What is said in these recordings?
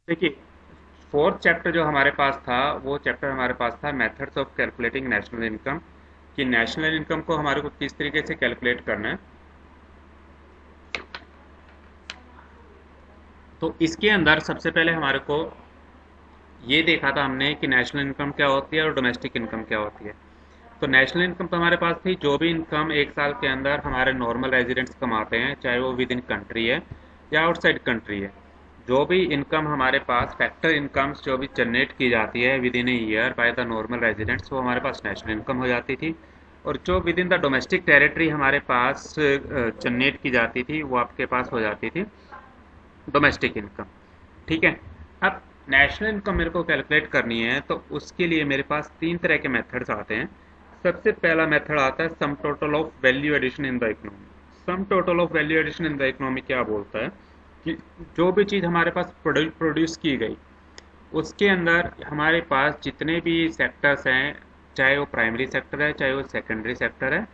देखिए, fourth chapter जो हमारे पास था वो चैप्टर हमारे पास था methods of calculating national income, कि नेशनल इनकम को हमारे को किस तरीके से कैलकुलेट करना है। तो इसके अंदर सबसे पहले हमारे को ये देखा था हमने कि नेशनल इनकम क्या होती है और डोमेस्टिक इनकम क्या होती है। तो नेशनल इनकम तो हमारे पास थी जो भी इनकम एक साल के अंदर हमारे नॉर्मल रेजिडेंट्स कमाते हैं, चाहे वो विद इन कंट्री है या आउटसाइड कंट्री है। जो भी इनकम हमारे पास फैक्टर इनकम्स जो भी जनरेट की जाती है with in a year by the normal residents, वो हमारे पास नेशनल इनकम हो जाती थी। और जो with in the domestic territory हमारे पास जनरेट की जाती थी वो आपके पास हो जाती थी डोमेस्टिक इनकम। ठीक है। अब नेशनल इनकम मेरे को कैलकुलेट करनी है तो उसके लिए मेरे पास तीन तरह के मेथड्स आते हैं। सबसे पहला मेथड आता है sum total of value addition in the economy. Sum total of value addition in the economy क्या बोलता है कि जो भी चीज़ हमारे पास प्रोड्यूस की गई उसके अंदर हमारे पास जितने भी सेक्टर्स हैं, चाहे वो प्राइमरी सेक्टर है, चाहे वो सेकेंडरी सेक्टर है,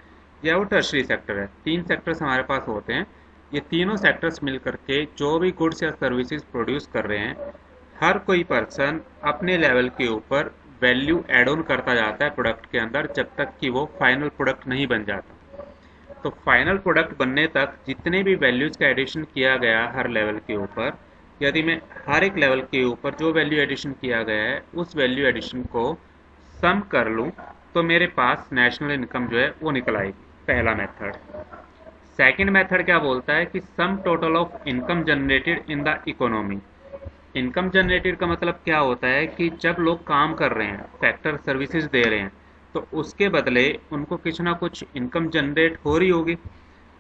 या वो टर्शरी सेक्टर है, तीन सेक्टर्स हमारे पास होते हैं। ये तीनों सेक्टर्स मिल करके जो भी गुड्स या सर्विसेज प्रोड्यूस कर रहे हैं, हर कोई पर्सन अपने लेवल के ऊपर वैल्यू एड ऑन करता जाता है प्रोडक्ट के अंदर जब तक कि वो फाइनल प्रोडक्ट नहीं बन जाता। तो फाइनल प्रोडक्ट बनने तक जितने भी वैल्यूज़ का एडिशन किया गया हर लेवल के ऊपर, यदि मैं हर एक लेवल के ऊपर जो वैल्यू एडिशन किया गया है उस वैल्यू एडिशन को सम कर लूँ तो मेरे पास नेशनल इनकम जो है वो निकल आएगी। पहला मेथड। सेकंड मेथड क्या बोलता है कि सम total of income generated in the economy. Income generated का मतलब क्या होता है कि जब लोग काम कर रहे हैं, फैक्टर सर्विसेज दे रहे हैं, तो उसके बदले उनको कुछ ना कुछ इनकम जनरेट हो रही होगी।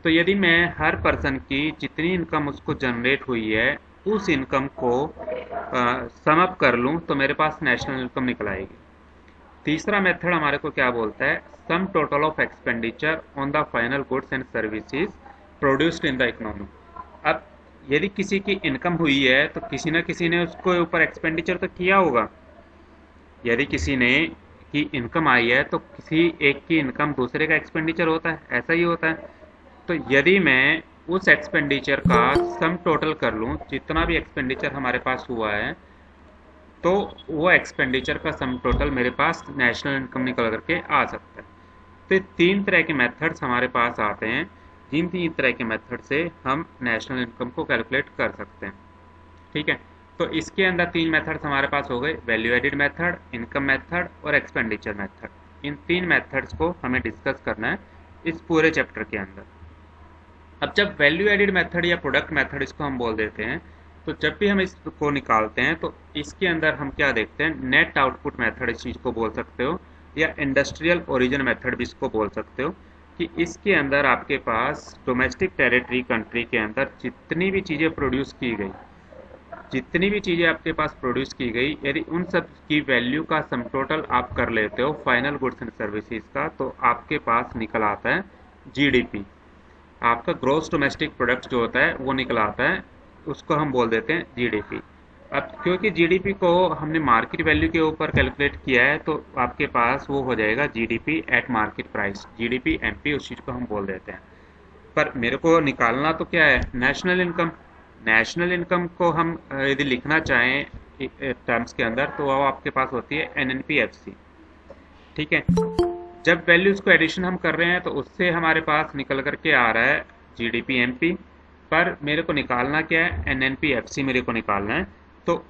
तो यदि मैं हर पर्सन की जितनी इनकम उसको जनरेट हुई है उस इनकम को सम अप कर लूँ तो मेरे पास नेशनल इनकम निकल आएगी। तीसरा मेथड हमारे को क्या बोलता है, sum total of expenditure on the final goods and services produced in the economy. अब यदि किसी की इनकम हुई है तो किसी न किसी ने उसको ऊपर एक्सपेंडिचर तो किया होगा। यदि किसी ने की इनकम आई है तो किसी एक की इनकम दूसरे का एक्सपेंडिचर होता है, ऐसा ही होता है। तो यदि मैं उस एक्सपेंडिचर का सम टोटल कर लूँ, जितना भी एक्सपेंडिचर हमारे पास हुआ है, तो वो एक्सपेंडिचर का सम टोटल मेरे पास नेशनल इनकम निकल करके आ सकता है। तो ये तीन तरह के मेथड्स हमारे पास आते हैं, जिन तीन तरह के मेथड से हम नेशनल इनकम को कैलकुलेट कर सकते हैं। ठीक है। तो इसके अंदर तीन मेथड्स हमारे पास हो गए, value added method, income method और एक्सपेंडिचर मेथड। इन तीन मेथड्स को हमें डिस्कस करना है इस पूरे चैप्टर के अंदर। अब जब वैल्यू एडिड मेथड या प्रोडक्ट मेथड इसको हम बोल देते हैं, तो जब भी हम इसको निकालते हैं तो इसके अंदर हम क्या देखते हैं, नेट आउटपुट मेथड इस चीज़ को बोल सकते हो, या इंडस्ट्रियल ओरिजिन मेथड भी इसको बोल सकते हो। कि इसके अंदर आपके पास डोमेस्टिक टेरिटरी कंट्री के अंदर जितनी भी चीज़ें प्रोड्यूस की गई, जितनी भी चीज़ें आपके पास प्रोड्यूस की गई, यदि उन सब की वैल्यू का सम टोटल आप कर लेते हो फाइनल गुड्स एंड सर्विसेज का, तो आपके पास निकल आता है जीडीपी। आपका ग्रोस डोमेस्टिक प्रोडक्ट जो होता है वो निकल आता है, उसको हम बोल देते हैं जीडीपी। अब क्योंकि जीडीपी को हमने मार्केट वैल्यू के ऊपर कैलकुलेट किया है तो आपके पास वो हो जाएगा GDP at market price, GDP MP, उस चीज़ को हम बोल देते हैं। पर मेरे को निकालना तो क्या है, नेशनल इनकम। नेशनल इनकम को हम यदि लिखना चाहें टर्म्स के अंदर तो वो आपके पास होती है एनएनपीएफसी। ठीक है। जब वैल्यूज़ को एडिशन हम कर रहे हैं तो उससे हमारे पास निकल करके आ रहा है जीडीपी एमपी। पर मेरे को निकालना क्या है, एनएनपीएफसी मेरे को निकालना है। तो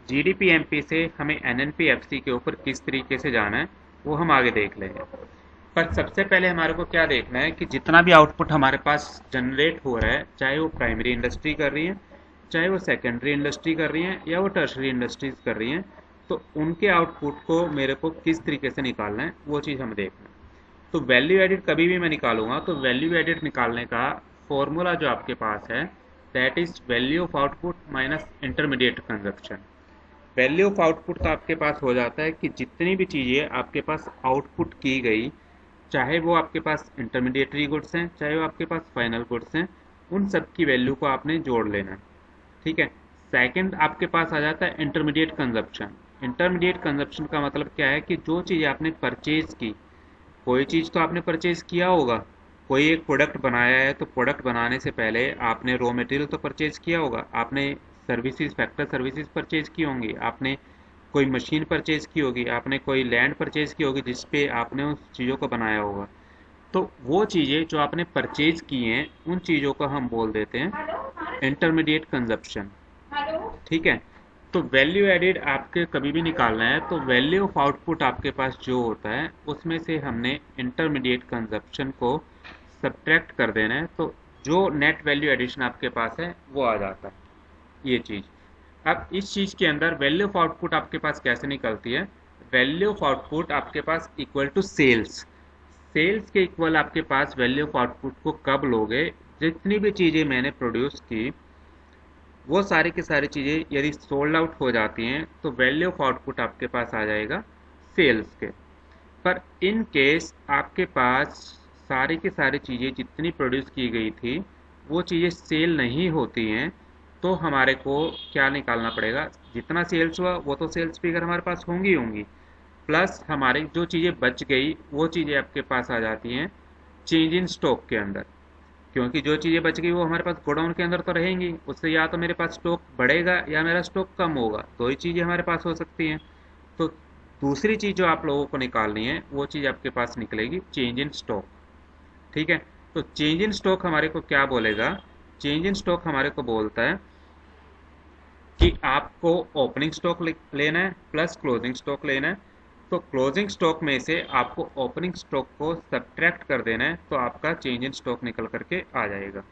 जीडीपी एमपी से हमें एनएनपीएफसी के ऊपर किस तरीके से जाना है वो हम आगे देख लेंगे। पर सबसे पहले हमारे को क्या देखना है कि जितना भी आउटपुट हमारे पास जनरेट हो रहा है, चाहे वो प्राइमरी इंडस्ट्री कर रही है, चाहे वो सेकेंडरी इंडस्ट्री कर रही है, या वो टर्शरी इंडस्ट्रीज कर रही हैं, तो उनके आउटपुट को मेरे को किस तरीके से निकालना है वो चीज़ हम देखना है। तो वैल्यू एडिड कभी भी मैं निकालूंगा तो वैल्यू एडिड निकालने का फॉर्मूला जो आपके पास है, that is value of output minus intermediate consumption. Value of output तो आपके पास हो जाता है कि जितनी भी चीज़ें आपके पास आउटपुट की गई, चाहे वो आपके पास इंटरमीडिएटरी गुड्स हैं, चाहे वो आपके पास फाइनल गुड्स हैं, उन सब की वैल्यू को आपने जोड़ लेना है। ठीक है। सेकंड आपके पास आ जाता है इंटरमीडिएट कंजप्शन। इंटरमीडिएट कंजप्शन का मतलब क्या है कि जो चीज़ आपने परचेज की, कोई चीज़ तो आपने परचेज किया होगा, कोई एक प्रोडक्ट बनाया है तो प्रोडक्ट बनाने से पहले आपने रॉ मटेरियल तो परचेज किया होगा, आपने सर्विसेज, फैक्टर सर्विसेज परचेज की होंगी, आपने कोई मशीन परचेज की होगी, आपने कोई लैंड परचेज की होगी जिस पे आपने उस चीज़ों को बनाया होगा। तो वो चीज़ें जो आपने परचेज की हैं उन चीज़ों को हम बोल देते हैं इंटरमीडिएट कंजप्शन। ठीक है। तो वैल्यू एडिड आपके कभी भी निकालना है तो वैल्यू ऑफ आउटपुट आपके पास जो होता है उसमें से हमने इंटरमीडिएट कंजप्शन को सब्ट्रैक्ट कर देना है, तो जो नेट वैल्यू एडिशन आपके पास है वो आ जाता है ये चीज़। अब इस चीज़ के अंदर वैल्यू ऑफ आउटपुट आपके पास कैसे निकलती है? वैल्यू ऑफ आउटपुट आपके पास इक्वल टू सेल्स। सेल्स के इक्वल आपके पास वैल्यू ऑफ आउटपुट को कब लोगे? जितनी भी चीज़ें मैंने प्रोड्यूस की वो सारी की सारी चीज़ें यदि सोल्ड आउट हो जाती हैं तो वैल्यू ऑफ आउटपुट आपके पास आ जाएगा सेल्स के। पर इन केस आपके पास सारी की सारी चीज़ें जितनी प्रोड्यूस की गई थी वो चीज़ें सेल नहीं होती हैं, तो हमारे को क्या निकालना पड़ेगा? जितना सेल्स हुआ वो तो सेल्स फिगर हमारे पास होंगी होंगी, प्लस हमारी जो चीज़ें बच गई वो चीज़ें आपके पास आ जाती हैं चेंज इन स्टॉक के अंदर, क्योंकि जो चीज़ें बच गई वो हमारे पास गोडाउन के अंदर तो रहेंगी, उससे या तो मेरे पास स्टॉक बढ़ेगा या मेरा स्टॉक कम होगा, दो ही चीज़ें हमारे पास हो सकती हैं। तो दूसरी चीज़ जो आप लोगों को निकालनी है वो चीज़ आपके पास निकलेगी चेंज इन स्टॉक। ठीक है। तो चेंज इन स्टॉक हमारे को क्या बोलेगा? चेंज इन स्टॉक हमारे को बोलता है कि आपको ओपनिंग स्टॉक लेना है प्लस क्लोजिंग स्टॉक लेना है। तो क्लोजिंग स्टॉक में से आपको ओपनिंग स्टॉक को सब्ट्रैक्ट कर देना है, तो आपका चेंज इन स्टॉक निकल करके आ जाएगा।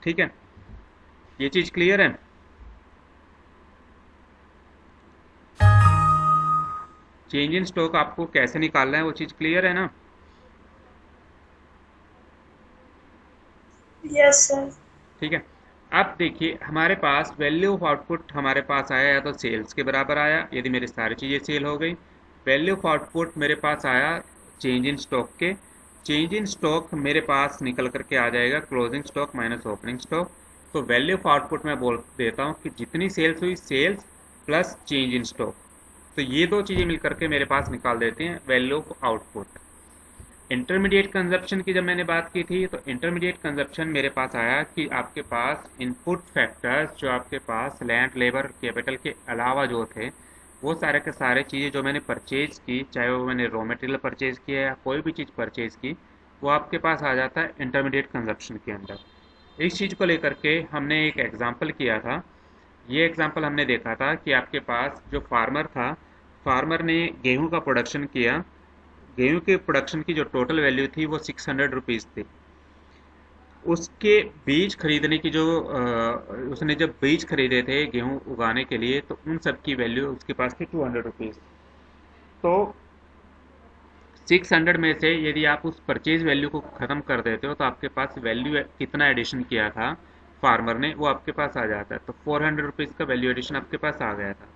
ठीक है, ये चीज़ क्लियर है? चेंज इन स्टॉक आपको कैसे निकालना है वो चीज़ क्लियर है ना? Yes sir. ठीक है। अब देखिए हमारे पास वैल्यू ऑफ आउटपुट हमारे पास आया या तो सेल्स के बराबर आया यदि मेरी सारी चीज़ें सेल हो गई। वैल्यू ऑफ आउटपुट मेरे पास आया चेंज इन स्टॉक के। चेंज इन स्टॉक मेरे पास निकल करके आ जाएगा closing stock minus opening stock. तो वैल्यू ऑफ आउटपुट मैं बोल देता हूँ कि जितनी सेल्स हुई sales plus change in stock, तो ये दो चीज़ें मिल करके मेरे पास निकाल देते हैं value of output. Intermediate consumption की जब मैंने बात की थी तो इंटरमीडिएट कंजप्शन मेरे पास आया कि आपके पास इनपुट फैक्टर्स जो आपके पास लैंड लेबर कैपिटल के अलावा जो थे वो सारे के सारे चीज़ें जो मैंने परचेज की, चाहे वो मैंने रॉ मटेरियल परचेज किया या कोई भी चीज़ परचेज की, वो आपके पास आ जाता है इंटरमीडिएट कंजप्शन के अंदर। इस चीज़ को लेकर के हमने एक एग्जाम्पल किया था। ये एग्जाम्पल हमने देखा था कि आपके पास जो फार्मर था, फार्मर ने गेहूँ का प्रोडक्शन किया। गेहूं के प्रोडक्शन की जो टोटल वैल्यू थी वो 600 रुपीज़ थी। उसके बीज खरीदने की जो उसने जब बीज खरीदे थे गेहूं उगाने के लिए तो उन सब की वैल्यू उसके पास थी 200 रुपीज़। तो 600 में से यदि आप उस परचेज वैल्यू को ख़त्म कर देते हो तो आपके पास वैल्यू कितना एडिशन किया था फार्मर ने वो आपके पास आ जाता है। तो 400 रुपीज़ का वैल्यू एडिशन आपके पास आ गया था।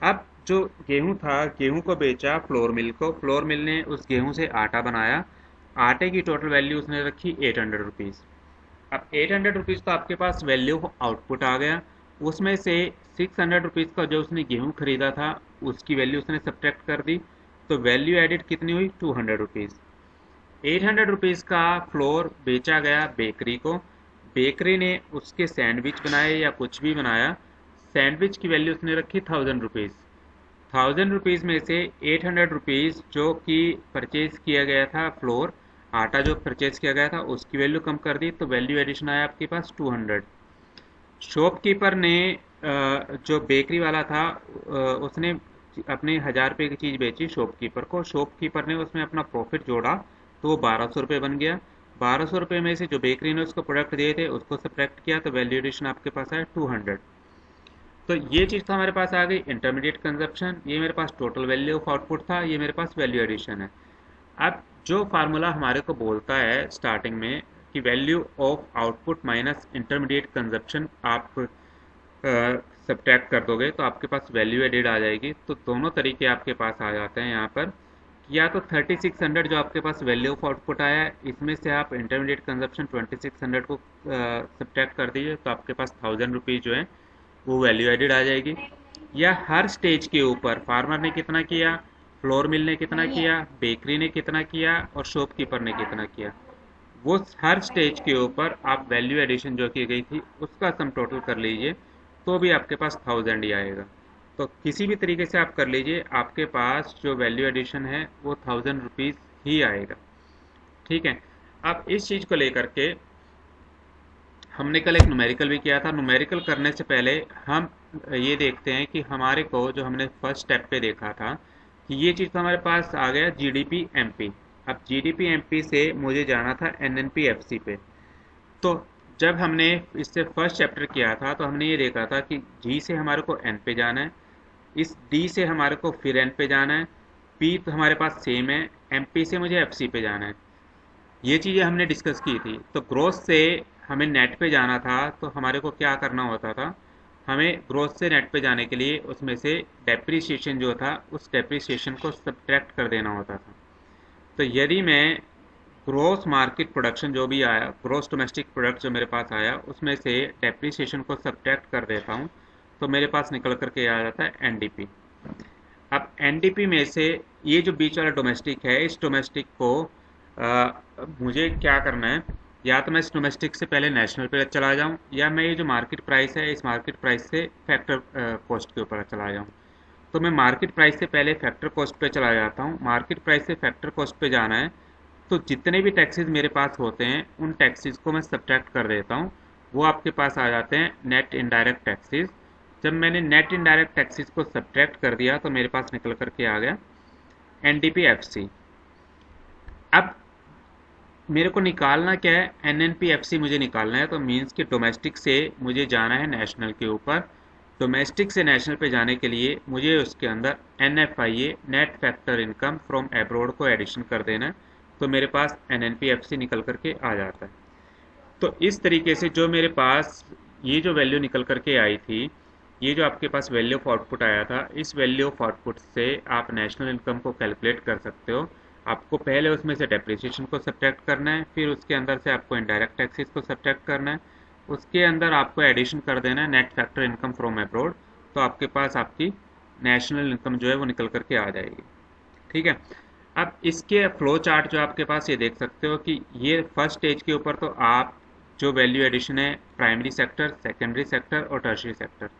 अब जो गेहूं था, गेहूं को बेचा फ्लोर मिल को, फ्लोर मिल ने उस गेहूं से आटा बनाया। आटे की टोटल वैल्यू उसने रखी 800 रुपीज़। अब 800 रुपीज़ तो आपके पास वैल्यू ऑफ आउटपुट आ गया। उसमें से 600 रुपीज़ का जो उसने गेहूं खरीदा था उसकी वैल्यू उसने सब्ट्रैक्ट कर दी, तो वैल्यू एडिड कितनी हुई? 200 रुपीज़। 800 रुपीज़ का फ्लोर बेचा गया बेकरी को। बेकरी ने उसके सैंडविच बनाए या कुछ भी बनाया, सैंडविच की वैल्यू उसने रखी 1000 रुपीज़। 1000 रुपीज़ में से 800 रुपीज़ जो कि परचेज किया गया था फ्लोर, आटा जो परचेज किया गया था उसकी वैल्यू कम कर दी, तो वैल्यू एडिशन आया आपके पास 200। शॉपकीपर ने जो बेकरी वाला था उसने अपने 1000 रुपये की चीज़ बेची शॉपकीपर को, शॉपकीपर ने उसमें अपना प्रॉफिट जोड़ा तो वो 1200 रुपये बन गया। 1200 रुपये में से जो बेकरी ने उसको प्रोडक्ट दिए थे उसको सब्ट्रैक्ट किया तो वैल्यू एडिशन आपके पास आया 200। तो ये चीज़ तो हमारे पास आ गई इंटरमीडिएट कंजप्शन। ये मेरे पास टोटल वैल्यू ऑफ आउटपुट था, ये मेरे पास वैल्यू एडिशन है। अब जो फार्मूला हमारे को बोलता है स्टार्टिंग में कि value of output minus intermediate consumption आप सब्ट्रैक्ट कर दोगे तो आपके पास वैल्यू एडेड आ जाएगी। तो दोनों तरीके आपके पास आ जाते हैं यहाँ पर, या तो 3600 जो आपके पास वैल्यू ऑफ आउटपुट आया है इसमें से आप इंटरमीडिएट कंजप्शन 2600 को सब्ट्रैक्ट कर दीजिए तो आपके पास 1000 रुपीज़ जो है वो वैल्यू एडिड आ जाएगी। या हर स्टेज के ऊपर फार्मर ने कितना किया, फ्लोर मिल ने कितना किया, बेकरी ने कितना किया और शॉपकीपर ने कितना किया, वो हर स्टेज के ऊपर आप वैल्यू एडिशन जो की गई थी उसका सम टोटल कर लीजिए, तो तो भी आपके पास 1000 ही आएगा। तो किसी भी तरीके से आप कर लीजिए, आपके पास जो वैल्यू एडिशन है वो 1000 रुपीज़ ही आएगा। ठीक है। अब इस चीज़ को लेकर के हमने कल एक न्यूमेरिकल भी किया था। न्यूमेरिकल करने से पहले हम ये देखते हैं कि हमारे को जो हमने फर्स्ट स्टेप पे देखा था कि ये चीज़ तो हमारे पास आ गया जीडीपी एमपी। अब जीडीपी एमपी से मुझे जाना था एनएनपी एफसी पे। तो जब हमने इससे फर्स्ट चैप्टर किया था तो हमने ये देखा था कि जी से हमारे को एन पे जाना है, इस डी से हमारे को फिर एन पे जाना है, पी तो हमारे पास सेम है, एम पी से मुझे एफ सी पे जाना है। ये चीज़ें हमने डिस्कस की थी। तो ग्रोथ से हमें नेट पे जाना था, तो हमारे को क्या करना होता था, हमें ग्रोथ से नेट पे जाने के लिए उसमें से डेप्रीशिएशन जो था उस डेप्रीशिएशन को सब्ट्रैक्ट कर देना होता था। तो यदि मैं ग्रोस मार्केट प्रोडक्शन जो भी आया, ग्रोस डोमेस्टिक प्रोडक्ट जो मेरे पास आया, उसमें से डेप्रीशिएशन को सब्ट्रैक्ट कर देता हूँ तो मेरे पास निकल करके आ जाता है एनडीपी। अब एनडीपी में से ये जो बीच वाला डोमेस्टिक है, इस डोमेस्टिक को मुझे क्या करना है, या तो मैं इस डोमेस्टिक से पहले नेशनल पे चला जाऊं, या मैं ये जो मार्केट प्राइस है इस मार्केट प्राइस से फैक्टर कॉस्ट के ऊपर चला जाऊं। तो मैं मार्केट प्राइस से पहले फैक्टर कॉस्ट पे चला जाता हूं। मार्केट प्राइस से फैक्टर कॉस्ट पे जाना है तो जितने भी टैक्सेस मेरे पास होते हैं उन टैक्सेस को मैं सब्ट्रैक्ट कर देता हूं। वो आपके पास आ जाते हैं नेट इनडायरेक्ट टैक्सेस। जब मैंने नेट इनडायरेक्ट टैक्सेस को सब्ट्रैक्ट कर दिया तो मेरे पास निकल करके आ गया एनडीपी एफसी। अब मेरे को निकालना क्या है, एनएनपीएफसी मुझे निकालना है। तो मीन्स कि डोमेस्टिक से मुझे जाना है नेशनल के ऊपर। डोमेस्टिक से नेशनल पे जाने के लिए मुझे उसके अंदर NFIA net factor income from abroad को एडिशन कर देना है। तो मेरे पास एनएनपीएफसी निकल करके आ जाता है। तो इस तरीके से जो मेरे पास ये जो वैल्यू निकल करके आई थी, ये जो आपके पास वैल्यू ऑफ आउटपुट आया था, इस वैल्यू ऑफ आउटपुट से आप नेशनल इनकम को कैलकुलेट कर सकते हो। आपको पहले उसमें से डेप्रिसिएशन को सब्ट्रैक्ट करना है, फिर उसके अंदर से आपको इनडायरेक्ट टैक्सेस को सब्ट्रैक्ट करना है, उसके अंदर आपको एडिशन कर देना है net factor income from abroad. तो आपके पास आपकी नेशनल इनकम जो है वो निकल करके आ जाएगी। ठीक है। अब इसके फ्लो चार्ट जो आपके पास ये देख सकते हो कि ये फर्स्ट स्टेज के ऊपर तो आप जो वैल्यू एडिशन है प्राइमरी सेक्टर, सेकेंडरी सेक्टर और टर्शियरी सेक्टर,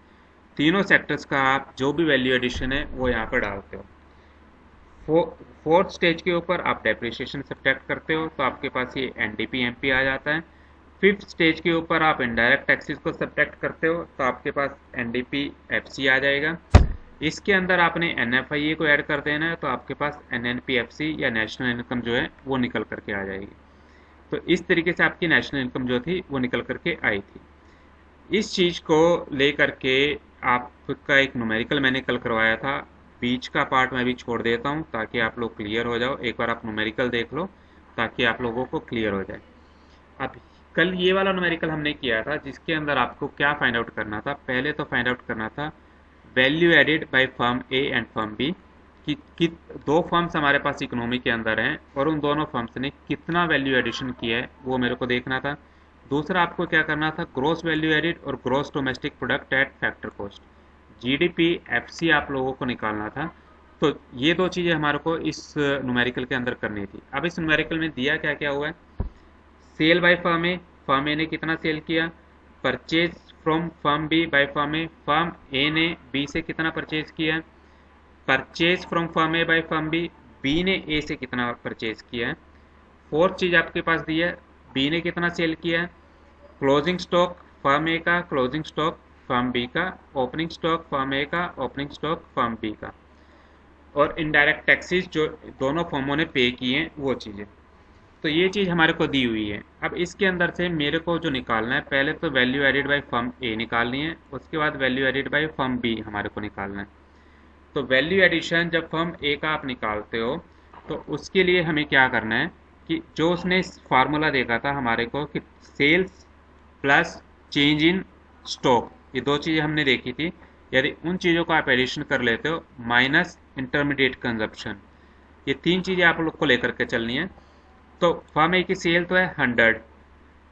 तीनों सेक्टर्स का आप जो भी वैल्यू एडिशन है वो यहाँ पर डालते हो। फोर्थ स्टेज के ऊपर आप डेप्रिसिएशन सब्ट्रैक्ट करते हो तो आपके पास ये एनडीपी एमपी आ जाता है। फिफ्थ स्टेज के ऊपर आप इनडायरेक्ट टैक्सेस को सब्ट्रैक्ट करते हो तो आपके पास एनडीपी एफसी आ जाएगा। इसके अंदर आपने एनएफआईए को ऐड कर देना है तो आपके पास एनएनपीएफसी या नेशनल इनकम जो है वो निकल करके आ जाएगी। तो इस तरीके से आपकी नेशनल इनकम जो थी वो निकल करके आई थी। इस चीज़ को लेकर के आपका एक न्यूमेरिकल मैंने कल करवाया था, बीच का पार्ट मैं भी छोड़ देता हूँ ताकि आप लोग क्लियर हो जाओ। एक बार आप न्यूमेरिकल देख लो ताकि आप लोगों को क्लियर हो जाए। अब कल ये वाला न्यूमेरिकल हमने किया था जिसके अंदर आपको क्या फाइंड आउट करना था, पहले तो फाइंड आउट करना था value added by firm A and firm B कि दो फर्म्स हमारे पास इकोनॉमी के अंदर हैं और उन दोनों फर्म्स ने कितना वैल्यू एडिशन किया है वो मेरे को देखना था। दूसरा आपको क्या करना था, ग्रोस वैल्यू एडिड और gross domestic product at factor cost, GDP FC आप लोगों को निकालना था। तो ये दो चीज़ें हमारे को इस न्यूमेरिकल के अंदर करनी थी। अब इस न्यूमेरिकल में दिया क्या क्या हुआ है, सेल बाय फर्म ए ने कितना सेल किया, purchase from firm B by firm A ने बी से कितना परचेज किया है, purchase from firm A by firm B ने ए से कितना परचेज किया है। फोर्थ चीज़ आपके पास दी है, बी ने कितना सेल किया है, क्लोजिंग स्टॉक फर्म ए का, क्लोजिंग स्टॉक फर्म बी का, ओपनिंग स्टॉक फर्म ए का, ओपनिंग स्टॉक फर्म बी का, और इनडायरेक्ट टैक्सेस जो दोनों फर्मों ने पे किए हैं वो चीज़ें। तो ये चीज़ हमारे को दी हुई है। अब इसके अंदर से मेरे को जो निकालना है, पहले तो value added by firm A निकालनी है, उसके बाद value added by firm B हमारे को निकालना है। तो वैल्यू एडिशन जब फर्म ए का आप निकालते हो तो उसके लिए हमें क्या करना है कि जो उसने फार्मूला देखा था हमारे को कि sales plus change in stock, ये दो चीज़ें हमने देखी थी। यदि उन चीज़ों को आप एडिशन कर लेते हो माइनस इंटरमीडिएट कंजप्शन, ये तीन चीज़ें आप लोग को लेकर के चलनी है। तो फर्म ए की सेल तो है 100,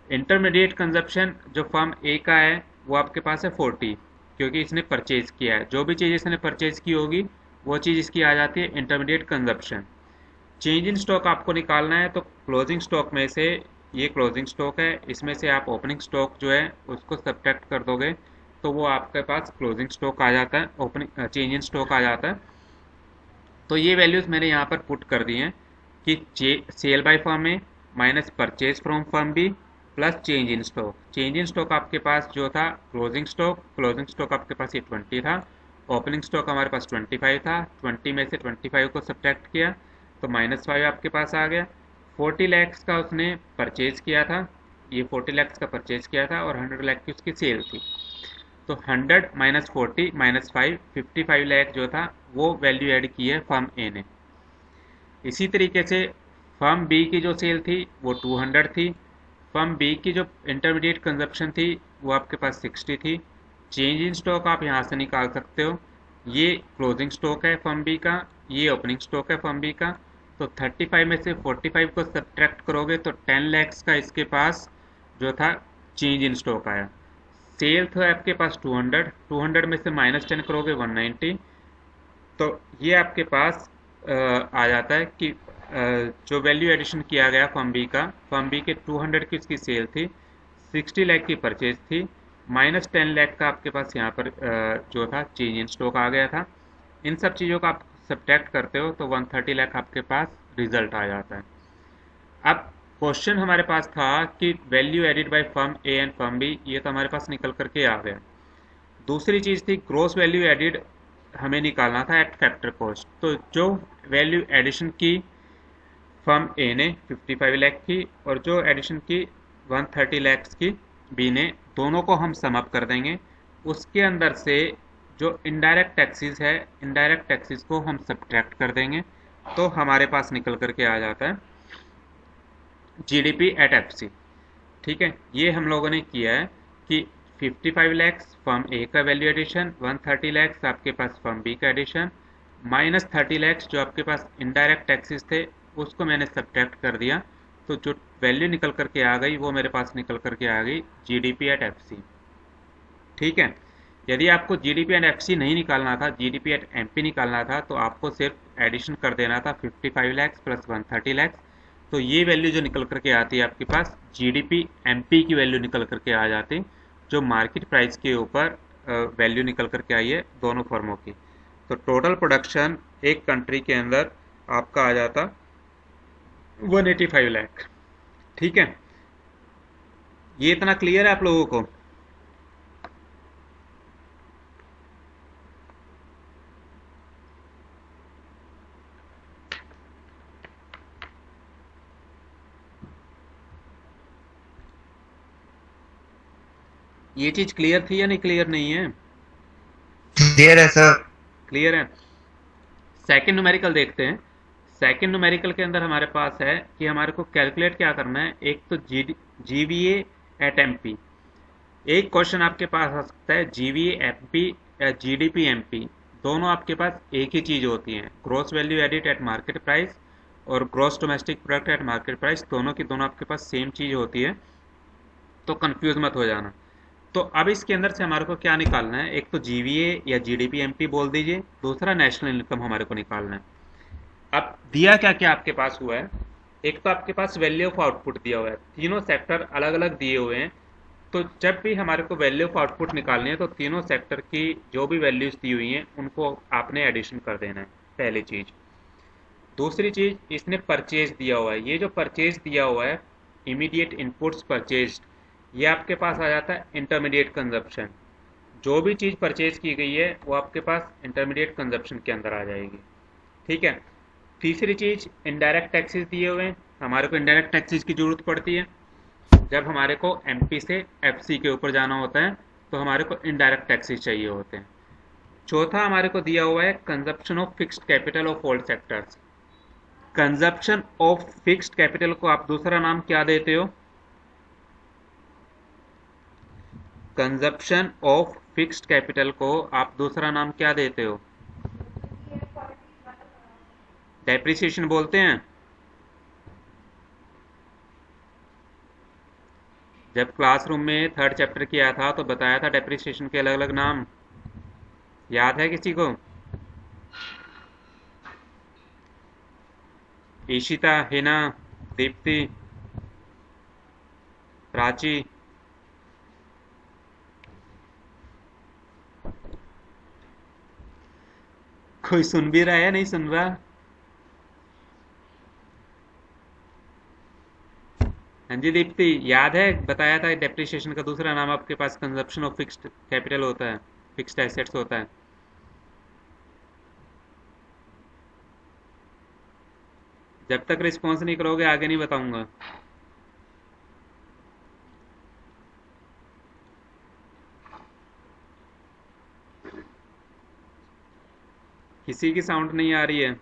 इंटरमीडिएट कंजप्शन जो फर्म ए का है वो आपके पास है 40, क्योंकि इसने परचेज किया है। जो भी चीज़ इसने परचेज की होगी वो चीज़ इसकी आ जाती है intermediate consumption. Change in stock आपको निकालना है तो क्लोजिंग स्टॉक में से ये क्लोजिंग स्टॉक है, इसमें से आप ओपनिंग स्टॉक जो है उसको सब्ट्रैक्ट कर दोगे तो वो आपके पास क्लोजिंग स्टॉक आ जाता है, ओपनिंग चेंज इन स्टॉक आ जाता है। तो ये वैल्यूज़ मैंने यहाँ पर पुट कर दी हैं कि sale by firm A minus purchase from firm B plus change in stock. Change in stock आपके पास जो था क्लोजिंग स्टॉक आपके पास ये 20 था, ओपनिंग स्टॉक हमारे पास 25 था, 20 में से 25 को सब्ट्रैक्ट किया तो -5 आपके पास आ गया। 40 लैक्स का उसने परचेज किया था, ये 40 लैक्स का परचेज किया था और 100 लाख की उसकी सेल थी। तो 100 माइनस 40 माइनस 5 55 लाख जो था वो वैल्यू ऐड की है फर्म ए ने। इसी तरीके से फर्म बी की जो सेल थी वो 200 थी, फर्म बी की जो इंटरमीडिएट कंजप्शन थी वो आपके पास 60 थी। चेंज इन स्टॉक आप यहाँ से निकाल सकते हो, ये क्लोजिंग स्टॉक है फर्म बी का, ये ओपनिंग स्टॉक है फर्म बी का। तो 35 में से 45 को सब्ट्रैक्ट करोगे तो 10 लैक्स का इसके पास जो था चेंज इन स्टॉक आया। सेल था आपके पास 200 में से -10 करोगे 190। तो ये आपके पास आ जाता है कि जो वैल्यू एडिशन किया गया फर्म बी के 200 की उसकी सेल थी, 60 लाख की परचेज थी, -10 लाख का आपके पास यहाँ पर जो था चेंज इन स्टॉक आ गया था। इन सब चीज़ों का आप सब्ट्रैक्ट करते हो तो 130 लाख आपके पास रिजल्ट आ जाता है। अब क्वेश्चन हमारे पास था कि value added by firm A and firm B, ये तो हमारे पास निकल करके आ गया। दूसरी चीज़ थी ग्रॉस वैल्यू एडिड, हमें निकालना था एट फैक्टर कॉस्ट। तो जो वैल्यू एडिशन की फर्म ए ने 55 लाख की और जो एडिशन की 130 लैक्स की बी ने, दोनों को हम सम अप कर देंगे। उसके अंदर से जो इनडायरेक्ट टैक्सेस है, इनडायरेक्ट टैक्सेस को हम सब्ट्रैक्ट कर देंगे तो हमारे पास निकल करके आ जाता है जीडीपी एट एफसी। ठीक है, ये हम लोगों ने किया है कि 55 लैक्स फर्म ए का वैल्यू एडिशन, 130 लैक्स आपके पास फर्म बी का एडिशन, -30 लैक्स जो आपके पास इनडायरेक्ट टैक्सेस थे उसको मैंने सब्ट्रैक्ट कर दिया। तो जो वैल्यू निकल करके आ गई वो मेरे पास निकल करके आ गई जीडीपी एट एफसी। ठीक है, यदि आपको जीडीपी एट एफसी नहीं निकालना था, जीडीपी एट एमपी निकालना था, तो आपको सिर्फ एडिशन कर देना था 55 लैक्स प्लस 130 लैक्स। तो ये वैल्यू जो निकल करके आती है आपके पास जीडीपी एमपी की वैल्यू निकल करके आ जाती, जो मार्केट प्राइस के ऊपर वैल्यू निकल करके आई है दोनों फर्मों की। तो टोटल प्रोडक्शन एक कंट्री के अंदर आपका आ जाता 185 लाख। ठीक है, ये इतना क्लियर है आप लोगों को? ये चीज क्लियर थी या नहीं, क्लियर नहीं है? क्लियर है सर। क्लियर है। सेकंड न्यूमेरिकल देखते हैं। सेकंड न्यूमेरिकल के अंदर हमारे पास है कि हमारे को कैलकुलेट क्या करना है। एक तो जीवीए एट एमपी, एक क्वेश्चन आपके पास आ सकता है जीवीए एमपी या जीडीपी एमपी, दोनों आपके पास एक ही चीज होती है, gross value added at market price और gross domestic product at market price, दोनों की दोनों आपके पास सेम चीज होती है। तो कंफ्यूज मत हो जाना। तो अब इसके अंदर से हमारे को क्या निकालना है, एक तो जीवीए या जीडीपी एमपी बोल दीजिए, दूसरा नेशनल इनकम हमारे को निकालना है। अब दिया क्या क्या आपके पास हुआ है, एक तो आपके पास वैल्यू ऑफ आउटपुट दिया हुआ है, तीनों सेक्टर अलग अलग दिए हुए हैं। तो जब भी हमारे को वैल्यू ऑफ आउटपुट निकालनी है तो तीनों सेक्टर की जो भी वैल्यूज दी हुई हैं उनको आपने एडिशन कर देना है, पहली चीज। दूसरी चीज, इसने परचेज दिया हुआ है, ये जो परचेज दिया हुआ है इमीडिएट इनपुट्स परचेज, ये आपके पास आ जाता है इंटरमीडिएट कंजप्शन। जो भी चीज़ परचेज की गई है वो आपके पास इंटरमीडिएट कंजप्शन के अंदर आ जाएगी। ठीक है। तीसरी चीज़, इनडायरेक्ट टैक्सेस दिए हुए हैं, हमारे को इनडायरेक्ट टैक्सेस की ज़रूरत पड़ती है जब हमारे को एमपी से एफसी के ऊपर जाना होता है, तो हमारे को इनडायरेक्ट टैक्सेस चाहिए होते हैं। चौथा हमारे को दिया हुआ है consumption of fixed capital of all sectors. Consumption of fixed capital को आप दूसरा नाम क्या देते हो? कंजप्शन ऑफ फिक्स्ड कैपिटल को आप दूसरा नाम क्या देते हो? डेप्रिसिएशन बोलते हैं। जब क्लासरूम में थर्ड चैप्टर किया था तो बताया था डेप्रिसिएशन के अलग अलग नाम, याद है किसी को? ईशिता, हिना, दीप्ति, प्राची। कोई सुन भी रहा है या नहीं सुन रहा? हाँ जी दीप्ति, याद है बताया था डेप्रिसिएशन का दूसरा नाम आपके पास कंजप्शन ऑफ फिक्स्ड कैपिटल होता है, फिक्स्ड एसेट्स होता है। जब तक रिस्पॉन्स नहीं करोगे आगे नहीं बताऊंगा। किसी की साउंड नहीं आ रही है।